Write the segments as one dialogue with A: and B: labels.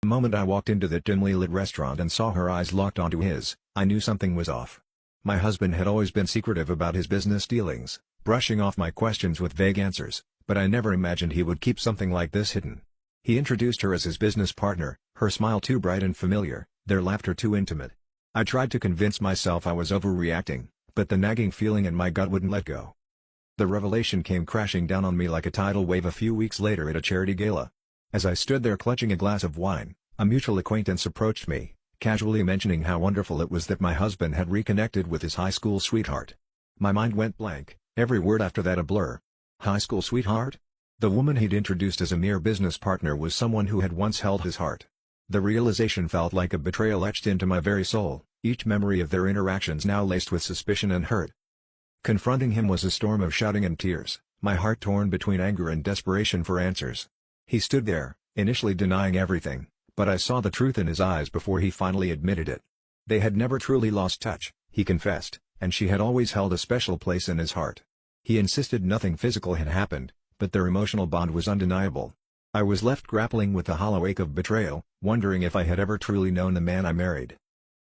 A: The moment I walked into that dimly lit restaurant and saw her eyes locked onto his, I knew something was off. My husband had always been secretive about his business dealings, brushing off my questions with vague answers, but I never imagined he would keep something like this hidden. He introduced her as his business partner, her smile too bright and familiar, their laughter too intimate. I tried to convince myself I was overreacting, but the nagging feeling in my gut wouldn't let go. The revelation came crashing down on me like a tidal wave a few weeks later at a charity gala. As I stood there clutching a glass of wine, a mutual acquaintance approached me, casually mentioning how wonderful it was that my husband had reconnected with his high school sweetheart. My mind went blank, every word after that a blur. High school sweetheart? The woman he'd introduced as a mere business partner was someone who had once held his heart. The realization felt like a betrayal etched into my very soul, each memory of their interactions now laced with suspicion and hurt. Confronting him was a storm of shouting and tears, my heart torn between anger and desperation for answers. He stood there, initially denying everything, but I saw the truth in his eyes before he finally admitted it. They had never truly lost touch, he confessed, and she had always held a special place in his heart. He insisted nothing physical had happened, but their emotional bond was undeniable. I was left grappling with the hollow ache of betrayal, wondering if I had ever truly known the man I married.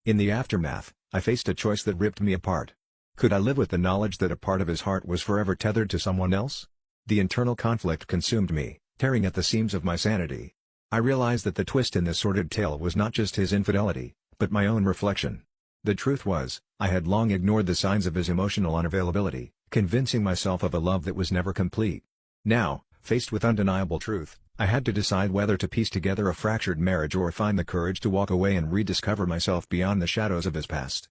A: In the aftermath, I faced a choice that ripped me apart. Could I live with the knowledge that a part of his heart was forever tethered to someone else? The internal conflict consumed me, tearing at the seams of my sanity. I realized that the twist in this sordid tale was not just his infidelity, but my own reflection. The truth was, I had long ignored the signs of his emotional unavailability, convincing myself of a love that was never complete. Now, faced with undeniable truth, I had to decide whether to piece together a fractured marriage or find the courage to walk away and rediscover myself beyond the shadows of his past.